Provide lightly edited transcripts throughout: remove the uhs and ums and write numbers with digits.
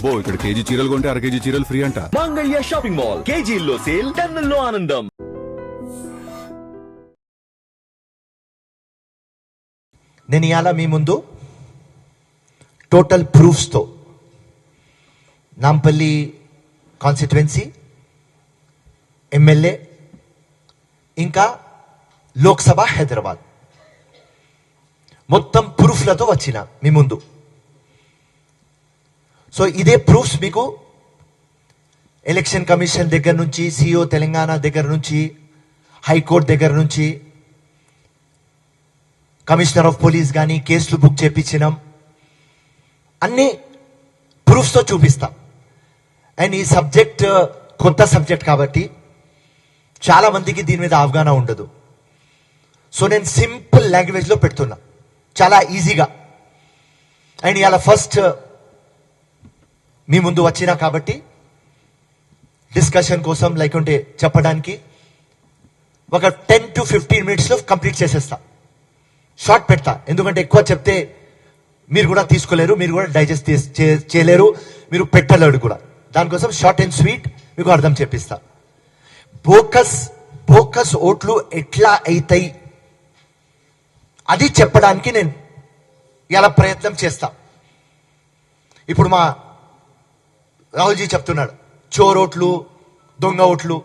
అబ్బో ఇక్కడ కేజీ చీరలు కొంటే అర కేజీ చీరలు ఫ్రీ అంట. మంగళ్య షాపింగ్ మాల్, కేజీల్లో సేల్, టన్నుల్లో ఆనందం. నేను ఇవాళ మీ ముందు టోటల్ ప్రూఫ్స్తో నాంపల్లి కాన్స్టిట్యువెన్సీ ఎమ్మెల్యే ఇంకా లోక్సభ హైదరాబాద్ మొత్తం ప్రూఫ్లతో వచ్చిన మీ ముందు. సో ఇదే ప్రూఫ్స్ మీకు ఎలక్షన్ కమిషన్ దగ్గర నుంచి, సిఓ తెలంగాణ దగ్గర నుంచి, హైకోర్టు దగ్గర నుంచి, కమిషనర్ ఆఫ్ పోలీస్ కానీ కేసులు బుక్ చేపించినాం, అన్ని ప్రూఫ్స్తో చూపిస్తాం. అండ్ ఈ సబ్జెక్ట్ కొత్త సబ్జెక్ట్ కాబట్టి చాలా మందికి దీని మీద అవగాహన ఉండదు. సో నేను సింపుల్ లాంగ్వేజ్లో పెడుతున్నా, చాలా ఈజీగా. అండ్ ఇలా ఫస్ట్ మీ ముందు వచ్చినా కాబట్టి డిస్కషన్ కోసం లేకుంటే చెప్పడానికి ఒక 10 to 15 minutesలో కంప్లీట్ చేసేస్తా. షార్ట్ పెడతా, ఎందుకంటే ఎక్కువ చెప్తే మీరు కూడా తీసుకోలేరు, మీరు కూడా డైజెస్ట్ చేయలేరు, మీరు పెట్టలేరు కూడా. దానికోసం షార్ట్ అండ్ స్వీట్ మీకు అర్థం చేపిస్తా. బోకస్ ఓట్లు ఎట్లా అవుతాయి అది చెప్పడానికి నేను ఇలా ప్రయత్నం చేస్తా. ఇప్పుడు మా రాహుల్జీ చెప్తున్నాడు చోర్ ఓట్లు, దొంగ ఓట్లు.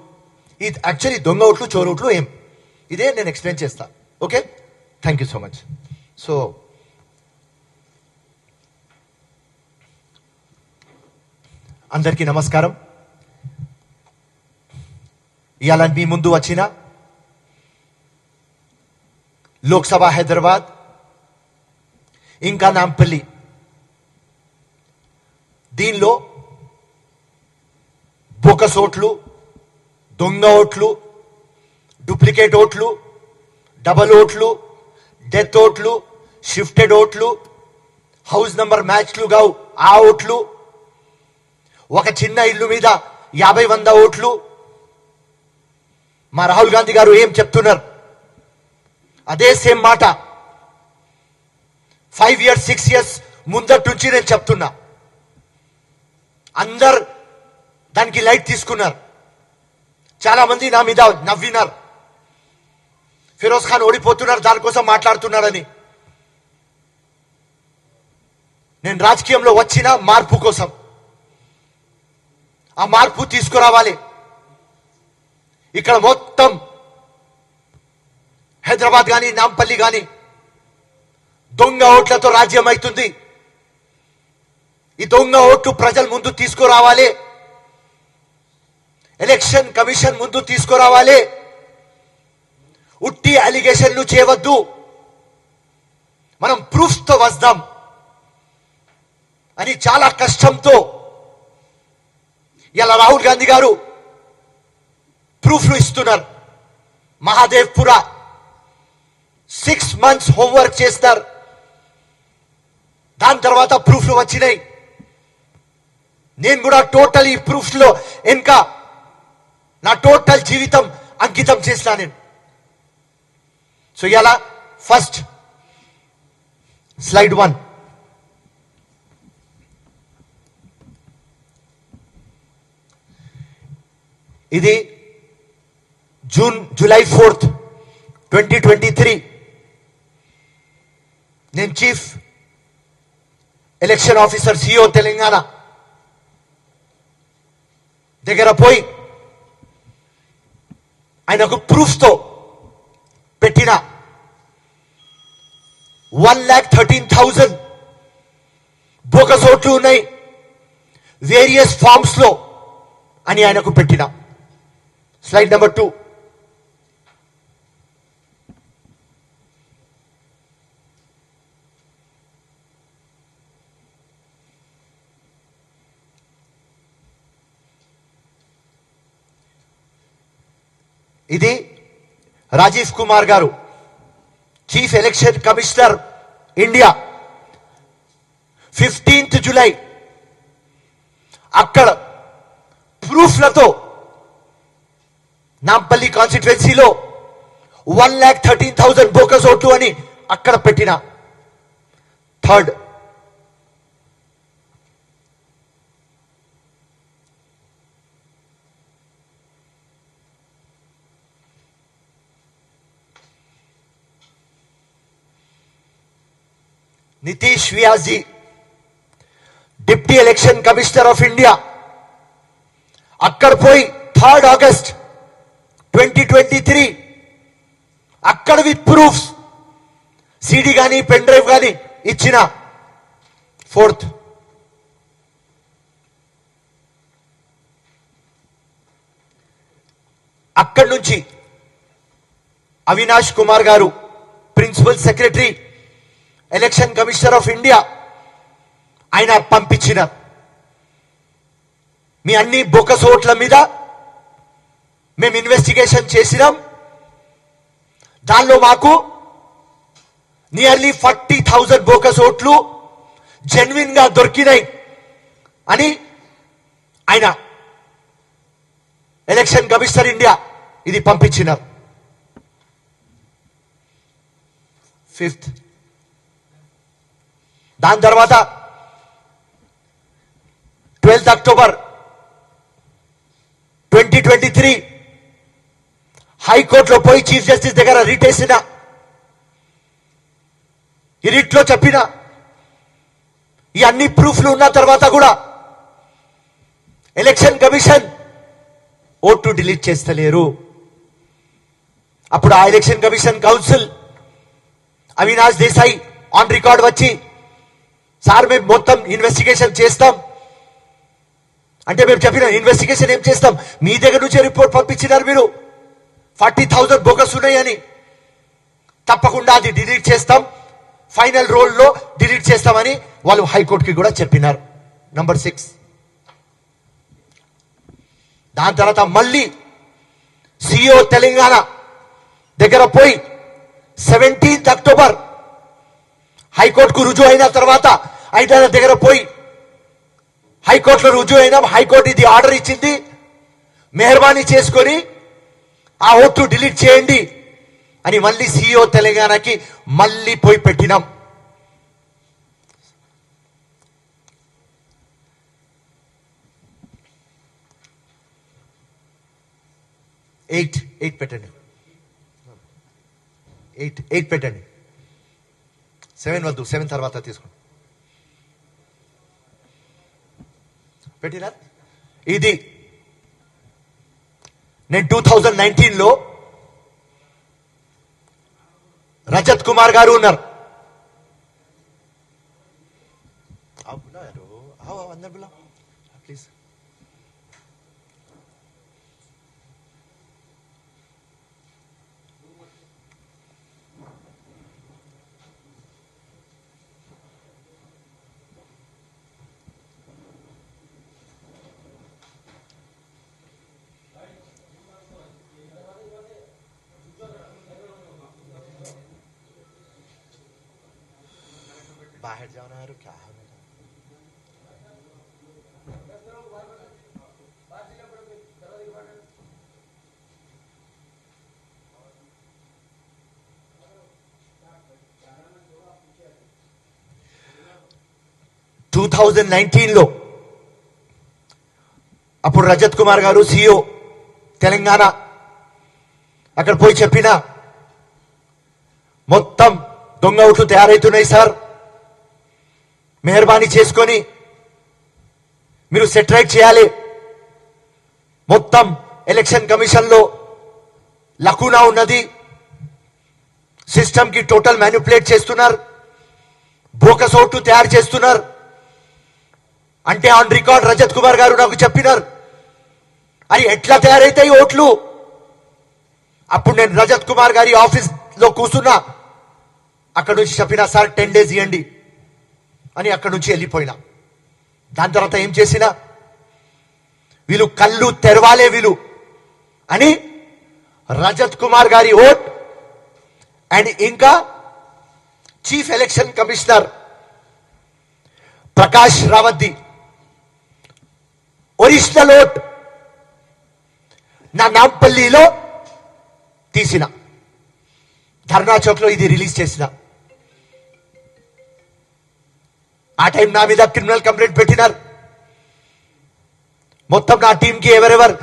ఇది యాక్చువల్లీ దొంగ ఓట్లు, చోర్ ఓట్లు ఏం, ఇదే నేను ఎక్స్ప్లెయిన్ చేస్తా. Okay, thank you so much. So అందరికీ నమస్కారం. ఇవాళ మీ ముందు వచ్చిన లోక్సభ హైదరాబాద్ ఇంకా నాంపల్లి, దీనిలో బోకస్ ఓట్లు, దొంగ ఓట్లు, డూప్లికేట్ ఓట్లు, డబల్ ఓట్లు, డెత్ ఓట్లు, షిఫ్టెడ్ ఓట్లు, హౌస్ నంబర్ మ్యాచ్లు గావు ఆ ఓట్లు, ఒక చిన్న ఇల్లు మీద 50-100 ఓట్లు. మా రాహుల్ గాంధీ గారు ఏం చెప్తున్నారు అదే సేమ్ మాట 5 years 6 years ముందటి నుంచి నేను చెప్తున్నా. అందరు దానికి లైట్ తీసుకున్నారు, చాలా మంది నా మీద నవ్వినారు, ఫిరోజ్ ఖాన్ ఓడిపోతున్నారు దానికోసం మాట్లాడుతున్నారని. నేను రాజకీయంలో వచ్చిన మార్పు కోసం, ఆ మార్పు తీసుకురావాలి. ఇక్కడ మొత్తం హైదరాబాద్ కానీ నాంపల్లి కానీ దొంగ ఓట్లతో రాజ్యం అవుతుంది. ఈ దొంగ ఓట్లు ప్రజల ముందు తీసుకురావాలి, ఎలక్షన్ కమిషన్ ముందు తీసుకురావాలి. ఉట్టి అలిగేషన్లు చేయవద్దు, మనం ప్రూఫ్స్ తో వస్తాం అని చాలా కష్టంతో ఇలా రాహుల్ గాంధీ గారు ప్రూఫ్లు ఇస్తున్నారు. మహాదేవ్పురా 6 months హోంవర్క్ చేస్తారు, దాని తర్వాత ప్రూఫ్లు వచ్చినాయి. నేను కూడా టోటల్ ఈ ప్రూఫ్స్ లో ఇంకా నా టోటల్ జీవితం అంకితం చేస్తా నేను. సో ఇలా ఫస్ట్ స్లైడ్ 1. ఇది జూలై 4th 2023 నేను chief election officer CEO Telangana దగ్గర పోయి ఆయనకు ప్రూఫ్ తో పెట్టిన 1,13,000 బోకస్ ఓట్లు ఉన్నాయి వేరియస్ ఫార్మ్స్ లో అని ఆయనకు పెట్టిన. Slide number 2. ఇది రాజీవ్ కుమార్ గారు, chief election commissioner India, 15th July అక్కడ ప్రూఫ్లతో నాంపల్లి కాన్స్టిట్యువెన్సీలో 1,13,000 బోకస్ ఓట్లు అని అక్కడ పెట్టిన. 3rd Nitish Vyas ji deputy election commissioner of India అక్కడ పోయి 3rd ఆగస్ట్ 2023 అక్కడ విత్ ప్రూఫ్స్ సిడి కానీ పెన్ డ్రైవ్ కానీ ఇచ్చిన 4th అక్కడి నుంచి అవినాష్ కుమార్ గారు principal secretary election commissioner of India ఆయన పంపించిన మీ అన్ని బోకస్ ఓట్ల మీద మేము ఇన్వెస్టిగేషన్ చేసినాం, దానిలో మాకు నియర్లీ 40,000 బోకస్ ఓట్లు జెన్యున్ గా దొరికినాయి అని ఆయన ఎలక్షన్ కమిషనర్ ఇండియా ఇది పంపించినారు. 5th దాని తర్వాత 12th అక్టోబర్ 2023 హైకోర్టులో పోయి చీఫ్ జస్టిస్ దగ్గర రిట్ వేసిన ఈ రిట్ లో చెప్పిన ఈ అన్ని ప్రూఫ్లు ఉన్న తర్వాత కూడా ఎలక్షన్ కమిషన్ ఓటు డిలీట్ చేస్తలేరు. అప్పుడు ఆ election commission council Avinash Desai on record వచ్చి సార్ మేము మొత్తం ఇన్వెస్టిగేషన్ చేస్తాం అంటే మేము చెప్పిన ఇన్వెస్టిగేషన్ ఏం చేస్తాం, మీ దగ్గర నుంచే రిపోర్ట్ పంపించినారు మీరు 40,000 బోగస్ ఉన్నాయని, తప్పకుండా అది డిలీట్ చేస్తాం, ఫైనల్ రోల్లో డిలీట్ చేస్తామని వాళ్ళు హైకోర్టుకి కూడా చెప్పినారు. నంబర్ 6 దాని తర్వాత మళ్ళీ సిఇఓ తెలంగాణ దగ్గర పోయి 17th అక్టోబర్ హైకోర్టుకు రుజువు అయిన తర్వాత ఆయన దగ్గర పోయి హైకోర్టులో రుజువు అయినా హైకోర్టు ఇది ఆర్డర్ ఇచ్చింది, మెహర్బానీ చేసుకొని ఆ ఓటు డిలీట్ చేయండి అని మళ్ళీ సిఇఓ తెలంగాణకి మళ్ళీ పోయి పెట్టినాం. ఎయిట్ పెట్టండి, 8 పెట్టండి, 7 వద్దు, 7 తర్వాత తీసుకోండి. పెట్టినా ఇది నేను 2019లో రజత్ కుమార్ గారు ఉన్నారు. ప్లీజ్ बाहर जाना है क्या है? టూ 2019లో అప్పుడు రజత్ కుమార్ గారు సిఇఓ తెలంగాణ అక్కడ పోయి చెప్పిన మొత్తం దొంగ ఓట్లు తయారైతున్నాయి సార్, మెహర్బానీ చేసుకొని మీరు సెటరైట్ చేయాలి, మొత్తం ఎలక్షన్ కమిషన్ లో లకూనా ఉన్నది, సిస్టమ్ కి టోటల్ మ్యానిపులేట్ చేస్తున్నారు, బోకస్ ఓట్లు తయారు చేస్తున్నారు అంటే ఆన్ రికార్డ్ రజత్ కుమార్ గారు నాకు చెప్పినారు. అది ఎట్లా తయారైతాయి ఓట్లు? అప్పుడు నేను రజత్ కుమార్ గారి ఆఫీస్ లో కూర్చున్నా, అక్కడ నుంచి చెప్పినా సార్ 10 days ఇవ్వండి అని అక్కడి నుంచి వెళ్ళిపోయినా. దాని తర్వాత ఏం చేసినా వీళ్ళు కళ్ళు తెరవాలే వీళ్ళు అని రజత్ కుమార్ గారి ఓట్ అండ్ ఇంకా చీఫ్ ఎలక్షన్ కమిషనర్ ప్రకాష్ రావత్ది ఒరిజినల్ ఓట్ నా నాంపల్లిలో తీసిన, ధర్నా చౌక్ లో ఇది రిలీజ్ చేసిన. ఆ టైం నా మీద క్రిమినల్ కంప్లైంట్ పెట్టినారు. మొత్తం నా టీంకి ఎవరెవరు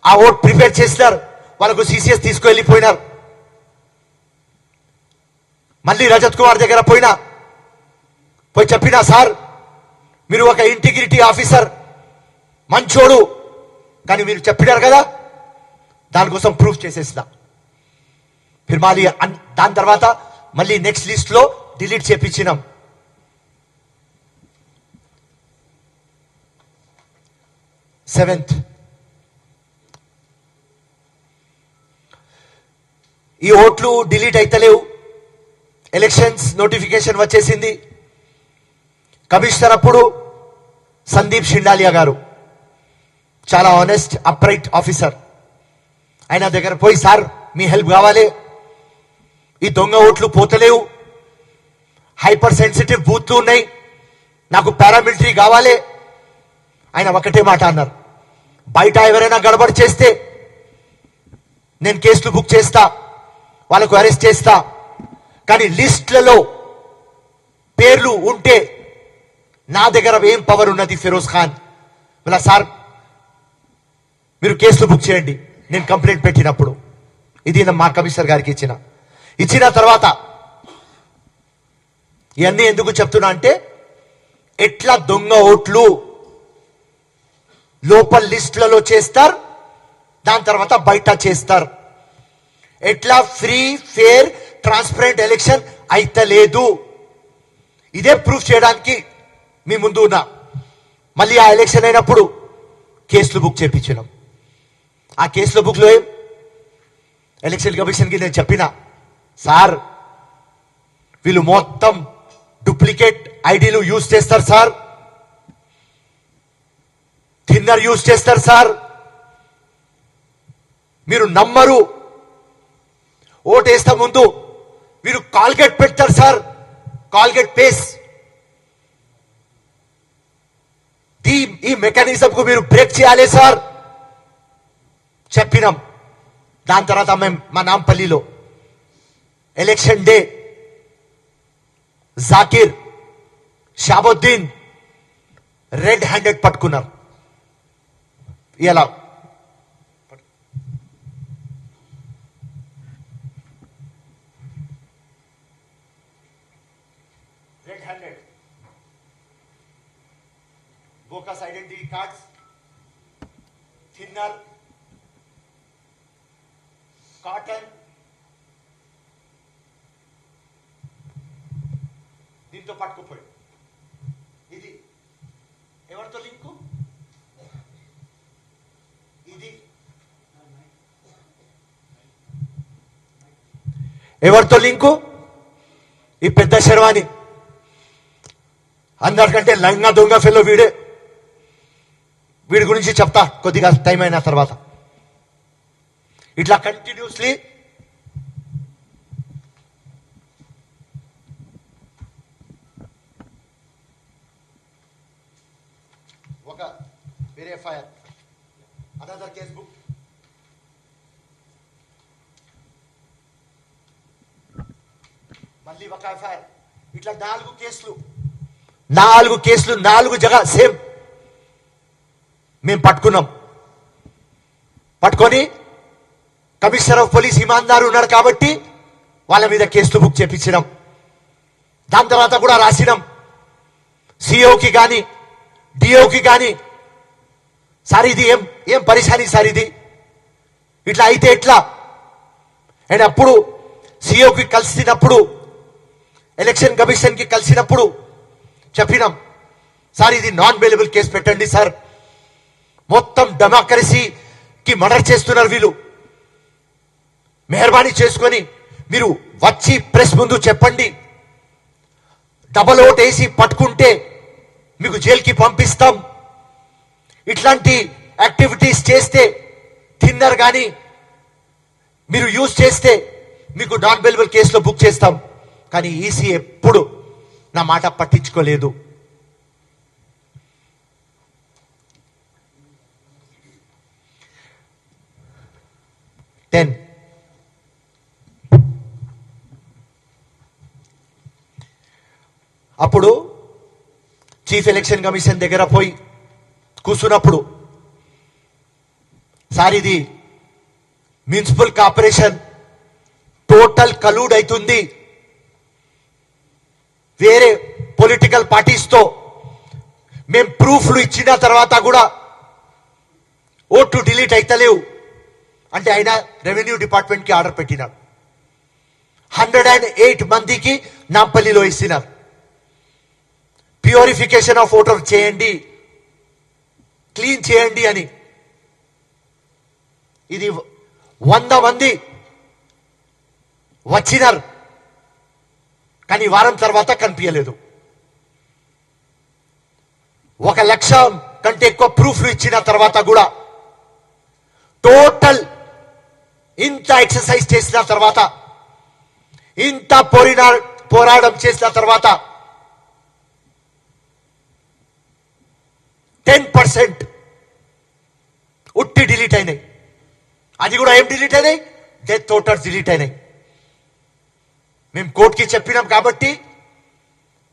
ఆ ఓట్ ప్రిపేర్ చేసినారు వాళ్ళకు సిసిఎస్ తీసుకువెళ్ళిపోయినారు. మళ్ళీ రజత్ కుమార్ దగ్గర పోయినా పోయి చెప్పినా సార్ మీరు ఒక ఇంటిగ్రిటీ ఆఫీసర్ మంచోడు కానీ మీరు చెప్పినారు కదా దానికోసం ప్రూఫ్ చేసేస్తా మళ్ళీ దాని తర్వాత మళ్ళీ నెక్స్ట్ లిస్ట్ లో డిలీట్ చేపించినాం. సెవెంత్ ఈ ఓట్లు డిలీట్ అయితలేవు. ఎలక్షన్స్ నోటిఫికేషన్ వచ్చేసింది. కమిషనర్ అప్పుడు సందీప్ షిండాలియా గారు చాలా ఆనెస్ట్ అప్రైట్ ఆఫీసర్. ఆయన దగ్గర పోయి సార్ మీ హెల్ప్ కావాలి, ఈ దొంగ ఓట్లు పోతలేవు, హైపర్ సెన్సిటివ్ బూత్లు ఉన్నాయి, నాకు పారామిలిటరీ కావాలి. ఆయన ఒకటే మాట అన్నారు, బయట ఎవరైనా గడబడి చేస్తే నేను కేసులు బుక్ చేస్తా, వాళ్ళకు అరెస్ట్ చేస్తా, కానీ లిస్ట్లలో పేర్లు ఉంటే నా దగ్గర ఏం పవర్ ఉన్నది ఫిరోజ్ ఖాన్. మళ్ళా సార్ మీరు కేసులు బుక్ చేయండి నేను కంప్లైంట్ పెట్టినప్పుడు. ఇది మా కమిషనర్ గారికి ఇచ్చిన తర్వాత ఇవన్నీ ఎందుకు చెప్తున్నా అంటే ఎట్లా దొంగ ఓట్లు లోపల లిస్టులలో చేస్తారు, దాని తర్వాత బయట చేస్తారు. ఎట్లా ఫ్రీ ఫేర్ ట్రాన్స్పరెంట్ ఎలక్షన్ అయితలేదు, ఇదే ప్రూఫ్ చేయడానికి మీ ముందు ఉన్నా. మళ్ళీ ఆ ఎలక్షన్ అయినప్పుడు కేసులు బుక్ చేయించినాం. ఆ కేసుల బుక్ లో ఎలక్షన్ కమిషన్ కి నేను చెప్పిన సార్ వీళ్ళు మొత్తం డూప్లికేట్ ఐడీలు యూజ్ చేస్తారు సార్, థిన్నర్ యూజ్ చేస్తారు సార్, మీరు నమ్మరు. ఓటేస్తా ముందు మీరు కాల్గేట్ పెడతారు సార్, కాల్గేట్ పేస్. ఈ మెకానిజం కు మీరు బ్రేక్ చేయాలి సార్ చెప్పినాం. దాని తర్వాత మేము మా నాంపల్లిలో election day Zakir Shabuddin red handed పట్టుకున్నారు. ఇలా red handed bogus identity cards, thinner, cotton, దీంతో పట్టుకుపోయి. ఇది ఎవరితో లింకు? ఇది ఎవరితో లింకు? ఈ పెద్ద శర్వాణి, అందరికంటే లంగా దొంగ ఫెలో వీడే. వీడి గురించి చెప్తా కొద్దిగా టైం అయిన తర్వాత. ఇట్లా కంటిన్యూస్లీ ఒక వేరే ఎఫ్ఐఆర్, అనదర్ కేస్ బుక్, మళ్ళీ ఒక ఎఫ్ఐఆర్. ఇట్లా 4 కేసులు 4 జగ సేమ్ మేము పట్టుకున్నాం. పట్టుకొని కమిషనర్ ఆఫ్ పోలీస్ ఇమాందారు ఉన్నారు కాబట్టి వాళ్ళ మీద కేసులు బుక్ చేపించినాం. దాని తర్వాత కూడా రాసినాం సిఓకి కానీ డిఓకి కానీ, సార్ ఇది ఏం పరిశాని సార్, ఇది ఇట్లా అయితే ఎట్లా. అండ్ అప్పుడు సిఓకి కలిసినప్పుడు ఎలక్షన్ కమిషన్ కి కలిసినప్పుడు చెప్పినాం సార్ ఇది నాన్ బెయిలబుల్ కేసు పెట్టండి సార్, మొత్తం డెమోక్రసీకి మర్డర్ చేస్తున్నారు వీళ్ళు, మెహర్బానీ చేసుకొని మీరు వచ్చి ప్రెస్ ముందు చెప్పండి, డబల్ ఓట్ వేసి పట్టుకుంటే మీకు జైలుకి పంపిస్తాం, ఇట్లాంటి యాక్టివిటీస్ చేస్తే థిన్నర్ కానీ మీరు యూజ్ చేస్తే మీకు నాన్ బెయిలబుల్ కేసులో బుక్ చేస్తాం. కానీ ఈసీ ఎప్పుడు నా మాట పట్టించుకోలేదు. అప్పుడు చీఫ్ ఎలక్షన్ కమిషన్ దగ్గర పోయి కూర్చున్నప్పుడు సార్ ఇది మున్సిపల్ కార్పొరేషన్ టోటల్ కలూడ్ అవుతుంది, వేరే పొలిటికల్ పార్టీస్ తో మేము ప్రూఫ్లు ఇచ్చిన తర్వాత కూడా ఓట్లు డిలీట్ అయితలేవు అంటే ఆయన రెవెన్యూ డిపార్ట్మెంట్ కి ఆర్డర్ పెట్టినారు. 108 మందికి నాంపల్లిలో ఇస్తున్నారు. ప్యూరిఫికేషన్ ఆఫ్ ఓటర్ చేయండి, క్లీన్ చేయండి అని. ఇది 100 మంది వచ్చినారు కానీ వారం తర్వాత కనిపించలేదు. 1,00,000 కంటే ఎక్కువ ప్రూఫ్లు ఇచ్చిన తర్వాత కూడా టోటల్ ఇంత ఎక్సర్సైజ్ చేసిన తర్వాత, ఇంత పోరాటం చేసిన తర్వాత 10% ఉట్టి డిలీట్ అయినాయి. అది కూడా ఏం డిలీట్ అయినాయి? డెత్ ఓటర్స్ డిలీట్ అయినాయి. మేము కోర్టుకి చెప్పినాం కాబట్టి,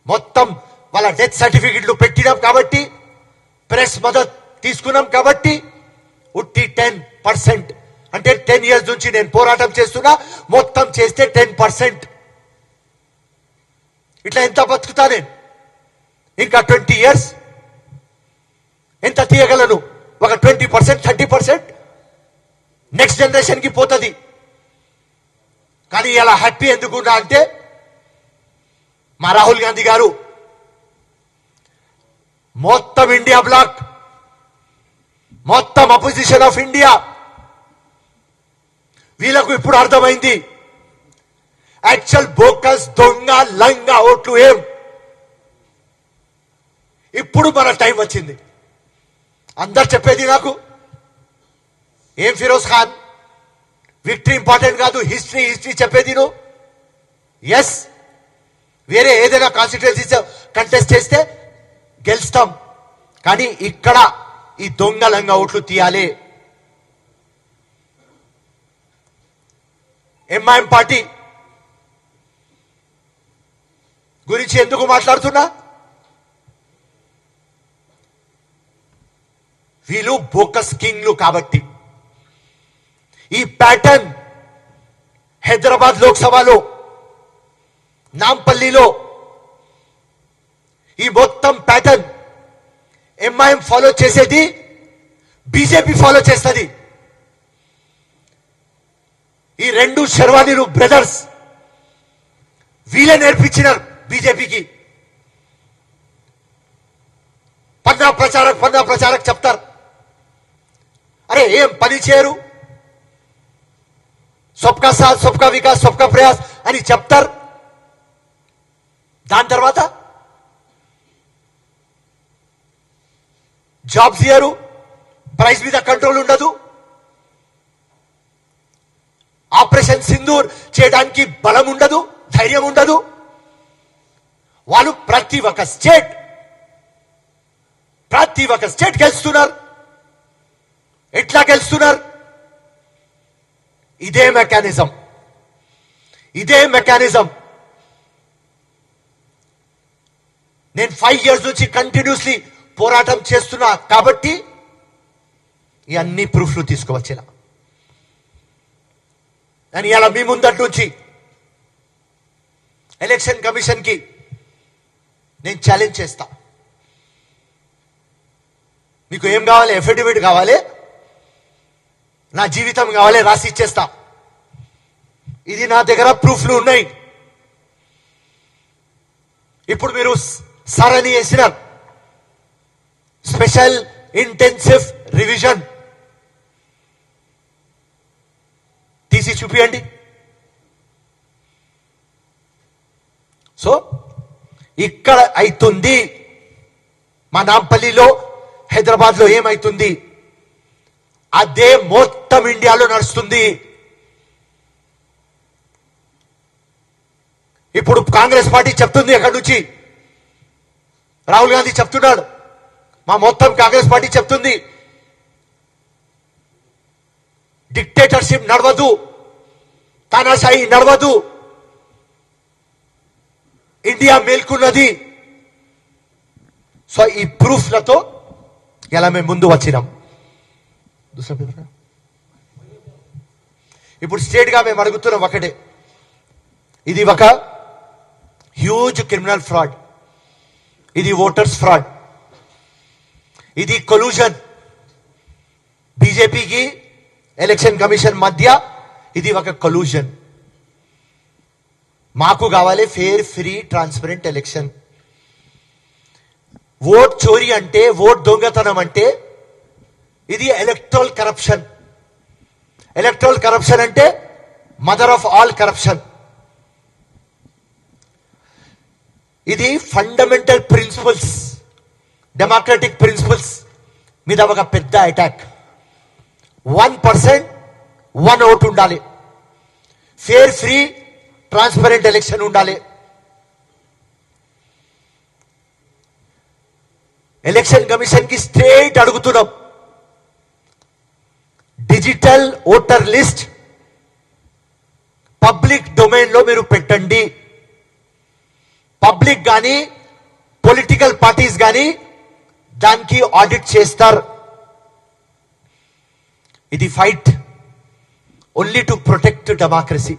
మొత్తం వాళ్ళ డెత్ సర్టిఫికెట్లు పెట్టినాం కాబట్టి, ప్రెస్ మద్దతు తీసుకున్నాం కాబట్టి ఉట్టి 10% అంటే 10 years నుంచి నేను పోరాటం చేస్తున్నా, మొత్తం చేస్తే 10%. ఇట్లా ఎంత బతుకుతా నేను? ఇంకా 20 years ఎంత తీయగలను? ఒక 20%, 30% నెక్స్ట్ జనరేషన్ కి పోతుంది. కానీ ఇలా హ్యాపీ ఎందుకున్నా అంటే మా రాహుల్ గాంధీ గారు మొత్తం ఇండియా బ్లాక్, మొత్తం అపోజిషన్ ఆఫ్ ఇండియా వీళ్ళకు ఇప్పుడు అర్థమైంది యాక్చువల్ బోకస్ దొంగ లంగా ఓట్లు ఏం. ఇప్పుడు మన టైం వచ్చింది. అందరు చెప్పేది నాకు ఏం ఫిరోజ్ ఖాన్, విక్టరీ ఇంపార్టెంట్ కాదు, హిస్టరీ చెప్పేది నువ్వు. ఎస్, వేరే ఏదైనా కాన్స్టిట్యుయెన్సీ కంటెస్ట్ చేస్తే గెలుస్తాం, కానీ ఇక్కడ ఈ దొంగ లంగా ఓట్లు తీయాలి. ఎంఐఎం పార్టీ గురించి ఎందుకు మాట్లాడుతున్నా? వీళ్ళు బోకస్ కింగ్లు కాబట్టి. ఈ ప్యాటర్న్ హైదరాబాద్ లోక్సభలో, నాంపల్లిలో ఈ మొత్తం ప్యాటర్న్ ఎంఐఎం ఫాలో చేసేది, బీజేపీ ఫాలో చేస్తుంది. ఈ రెండు శర్వానీలు బ్రదర్స్ వీళ్ళే నేర్పించినారు బీజేపీకి. పన్నా ప్రచారక్ చెప్తారు, అరే ఏం పని చేయరు, సబ్కా సాత్ సబ్కా వికాస్ సబ్కా ప్రయాస్ అని చెప్తారు. దాని తర్వాత జాబ్స్ ఇయ్యరు, ప్రైస్ మీద కంట్రోల్ ఉండదు, ఆపరేషన్ సింధూర్ చేయడానికి బలం ఉండదు, ధైర్యం ఉండదు. వాళ్ళు ప్రతి ఒక్క స్టేట్ గెలుస్తున్నారు. ఎట్లా గెలుస్తున్నారు? ఇదే మెకానిజం. నేను 5 years నుంచి కంటిన్యూస్లీ పోరాటం చేస్తున్నా కాబట్టి ఈ అన్ని ప్రూఫ్లు తీసుకువచ్చిన. నేను ఇలా మీ ముందటి నుంచి ఎలక్షన్ కమిషన్ కి నేను ఛాలెంజ్ చేస్తా. మీకు ఏం కావాలి? ఎఫిడవిట్ కావాలి, నా జీవితం కావాలి, రాసి ఇచ్చేస్తా. ఇది నా దగ్గర ప్రూఫ్లు ఉన్నాయి. ఇప్పుడు మీరు సరని వేసినారు, స్పెషల్ ఇంటెన్సివ్ రివిజన్ తీసి చూపియండి. సో ఇక్కడ అవుతుంది, మా నాంపల్లిలో, హైదరాబాద్ లో ఏమైతుంది అదే మొత్తం ఇండియాలో నడుస్తుంది. ఇప్పుడు కాంగ్రెస్ పార్టీ చెప్తుంది, ఎక్కడి నుంచి రాహుల్ గాంధీ చెప్తున్నాడు, మా మొత్తం కాంగ్రెస్ పార్టీ చెప్తుంది డిక్టేటర్షిప్ నడవదు, తానాషాయి నడవదు, ఇండియా మేల్కున్నది. సో ఈ ప్రూఫ్లతో ఎలా మేము ముందు వచ్చినాం. ఇప్పుడు స్టేట్ గా మేము అడుగుతున్నాం ఒకటే, ఇది ఒక హ్యూజ్ క్రిమినల్ ఫ్రాడ్. ఇది ఓటర్స్ ఫ్రాడ్, ఇది కొలూజన్. బీజేపీకి ఎలక్షన్ కమిషన్ మధ్య ఇది ఒక కొలూజన్. మాకు కావాలి fair, free, transparent election. Vote చోరీ అంటే, ఓట్ దొంగతనం అంటే ఇది ఎలక్ట్రల్ కరప్షన్. ఎలక్ట్రల్ కరప్షన్ అంటే మదర్ ఆఫ్ ఆల్ కరప్షన్. ఇది ఫండమెంటల్ ప్రిన్సిపల్స్, డెమోక్రటిక్ ప్రిన్సిపల్స్ మీద ఒక పెద్ద అటాక్. 1% 1 ఓటు ఉండాలి, ఫేర్, ఫ్రీ, ట్రాన్స్పరెంట్ ఎలక్షన్ ఉండాలి. ఎలక్షన్ కమిషన్ కి స్ట్రేట్ అడుగుతున్నాం, digital voter list public domain లో మీరు పెట్టండి. పబ్లిక్ గాని పొలిటికల్ పార్టీస్ గాని దానికి ఆడిట్ చేస్తారు. ఇది fight only to protect democracy,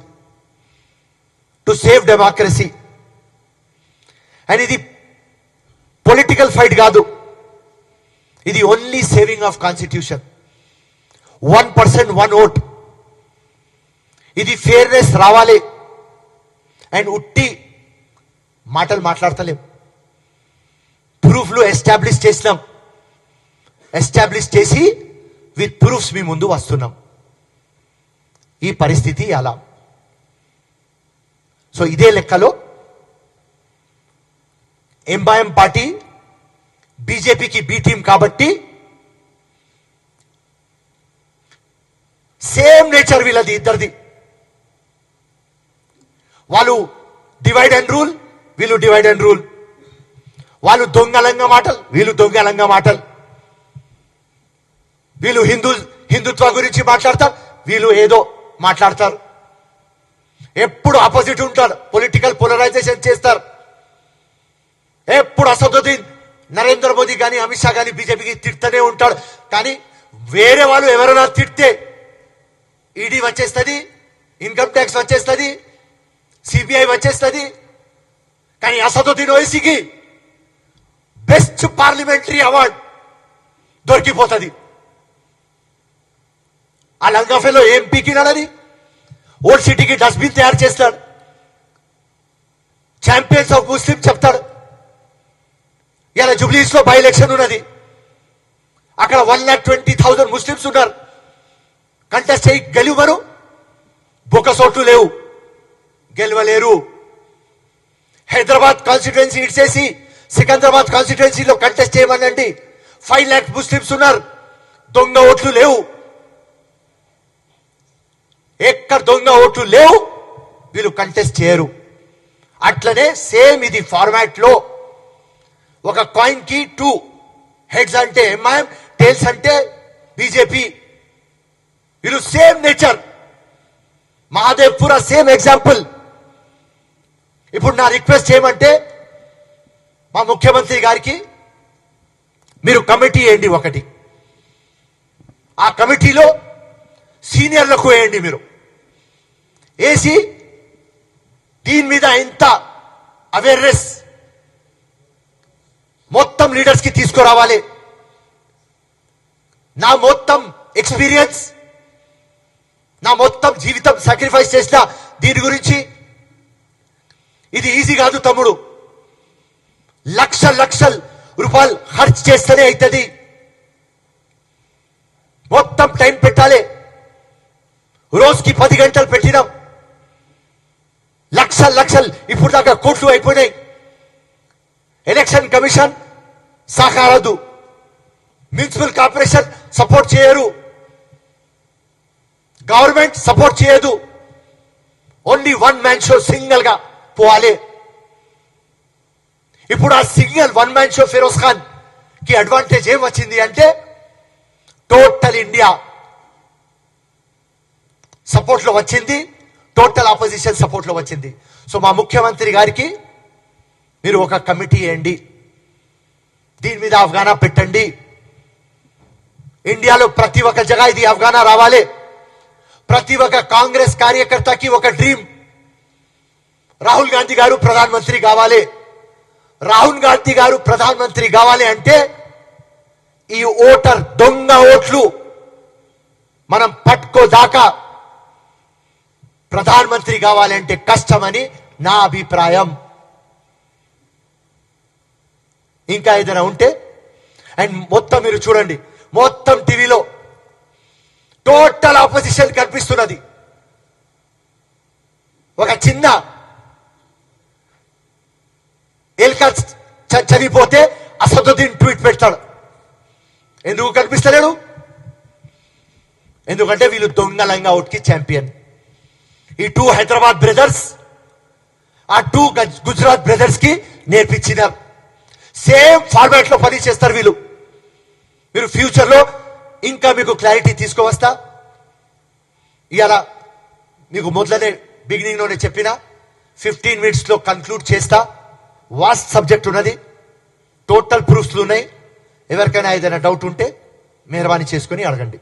to save democracy. And ఇది పొలిటికల్ ఫైట్ కాదు, ఇది only saving of constitution. 1% 1 vote, ఇది ఫేర్నెస్ రావాలి. అండ్ ఉట్టి మాటలు మాట్లాడతలేం, ప్రూఫ్లు ఎస్టాబ్లిష్ చేసినాం. ఎస్టాబ్లిష్ చేసి విత్ ప్రూఫ్స్ మీ ముందు వస్తున్నాం. ఈ పరిస్థితి అలా. సో ఇదే లెక్కలో ఎంఐఎం పార్టీ బీజేపీకి బి టీం కాబట్టి సేమ్ నేచర్ వీళ్ళది, ఇద్దరిది. వాళ్ళు డివైడ్ అండ్ రూల్, వీళ్ళు డివైడ్ అండ్ రూల్. వాళ్ళు దొంగలంగా మాటలు, వీళ్ళు దొంగలంగా మాటలు. వీళ్ళు హిందుత్వ గురించి మాట్లాడతారు, వీళ్ళు ఏదో మాట్లాడతారు. ఎప్పుడు ఆపోజిట్ ఉంటారు, పొలిటికల్ పోలరైజేషన్ చేస్తారు. ఎప్పుడు అసదుద్దీన్ నరేంద్ర మోదీ కానీ అమిత్ షా కానీ బీజేపీకి తిడుతూనే ఉంటాడు. కానీ వేరే వాళ్ళు ఎవరైనా తిడితే ఈడీ వచ్చేస్తుంది, ఇన్కమ్ ట్యాక్స్ వచ్చేస్తుంది, సిబిఐ వచ్చేస్తుంది. కానీ అసదుద్దీన్ ఓవైసీకి బెస్ట్ పార్లమెంటరీ అవార్డ్ దొరికిపోతుంది. ఆ లంగాఫేలో ఏం పీకినాడని ఓల్డ్ సిటీకి డస్ట్బిన్ తయారు చేస్తాడు, ఛాంపియన్స్ ఆఫ్ ముస్లిం చెప్తాడు. ఇలా జూబ్లీస్ లో బై ఎలక్షన్ ఉన్నది, అక్కడ 1,20,000 ముస్లింస్ ఉన్నారు. కంటెస్ట్ చేయి, గెలువరు. బొక్కసోట్లు లేవు, గెలవలేరు. హైదరాబాద్ కాన్స్టిట్యుయెన్సీ ఇడ్చేసి సికింద్రాబాద్ కాన్స్టిట్యుయెన్సీలో కంటెస్ట్ చేయమనండి. 5 lakhs ముస్లింస్ ఉన్నారు, దొంగ ఓట్లు లేవు. ఎక్కడ దొంగ ఓట్లు లేవు, వీళ్ళు కంటెస్ట్ చేయరు. అట్లనే సేమ్ ఇది ఫార్మాట్ లో ఒక కాయిన్ కి 2 హెడ్స్ అంటే ఎంఐఎం, టేల్స్ అంటే బీజేపీ. వీళ్ళు సేమ్ నేచర్. మహాదేవ్ పూరా సేమ్ ఎగ్జాంపుల్. ఇప్పుడు నా రిక్వెస్ట్ చేయమంటే మా ముఖ్యమంత్రి గారికి మీరు కమిటీ వేయండి ఒకటి. ఆ కమిటీలో సీనియర్లకు వేయండి. మీరు వేసి దీని మీద ఎంత అవేర్నెస్ మొత్తం లీడర్స్ కి తీసుకురావాలి. నా మొత్తం ఎక్స్పీరియన్స్, నా మొత్తం జీవితం సాక్రిఫైస్ చేసిన దీని గురించి. ఇది ఈజీ కాదు తమ్ముడు, లక్షల రూపాయలు ఖర్చు చేస్తేనే అవుతుంది. మొత్తం టైం పెట్టాలి. రోజుకి 10 గంటలు పెట్టినాం. లక్షలు ఇప్పుడు దాకా కోట్లు అయిపోయినాయి. ఎలక్షన్ కమిషన్ సహకారదు, మున్సిపల్ కార్పొరేషన్ సపోర్ట్ చేయరు, గవర్నమెంట్ సపోర్ట్ చేయదు. ఓన్లీ 1 man షో సింగిల్ గా పోవాలి. ఇప్పుడు ఆ single 1 man show Firoz Khan కి అడ్వాంటేజ్ ఏం వచ్చింది అంటే టోటల్ ఇండియా సపోర్ట్ లో వచ్చింది, టోటల్ ఆపోజిషన్ సపోర్ట్ లో వచ్చింది. సో మా ముఖ్యమంత్రి గారికి మీరు ఒక కమిటీ వేయండి, దీని మీద అవగాహన పెట్టండి. ఇండియాలో ప్రతి ఒక్క జగ ఇది అవగాహన రావాలి. ప్రతి ఒక్క కాంగ్రెస్ కార్యకర్తకి ఒక డ్రీమ్, రాహుల్ గాంధీ గారు ప్రధానమంత్రి కావాలి, రాహుల్ గాంధీ గారు ప్రధానమంత్రి కావాలి అంటే ఈ ఓటర్ దొంగ ఓట్లు మనం పట్టుకోదాకా ప్రధానమంత్రి కావాలంటే కష్టమని నా అభిప్రాయం. ఇంకా ఏదైనా ఉంటే అండ్ మొత్తం మీరు చూడండి, మొత్తం టీవీలో టోటల్ ఆపోజిషన్ కనిపిస్తున్నది. ఒక చిన్న ఎల్క చనిపోతే అసదుద్దీన్ ట్వీట్ పెడతాడు. ఎందుకు కనిపిస్తలేడు? ఎందుకంటే వీళ్ళు దొంగలంగా అవుట్కి ఛాంపియన్. ఈ 2 హైదరాబాద్ బ్రదర్స్ ఆ 2 గుజరాత్ బ్రదర్స్ కి నేర్పించినారు. సేమ్ ఫార్మాట్ లో పని చేస్తారు వీళ్ళు. మీరు ఫ్యూచర్ లో ఇంకా మీకు క్లారిటీ తీసుకువస్తా. ఇవాళ మీకు మొదలనే బిగినింగ్ లోనే చెప్పిన 15 minutes లో కన్క్లూడ్ చేస్తా. వాస్ట్ సబ్జెక్ట్ ఉన్నది, టోటల్ ప్రూఫ్స్ ఉన్నాయి. ఎవరికైనా ఏదైనా డౌట్ ఉంటే మెహర్బానీ చేసుకుని అడగండి.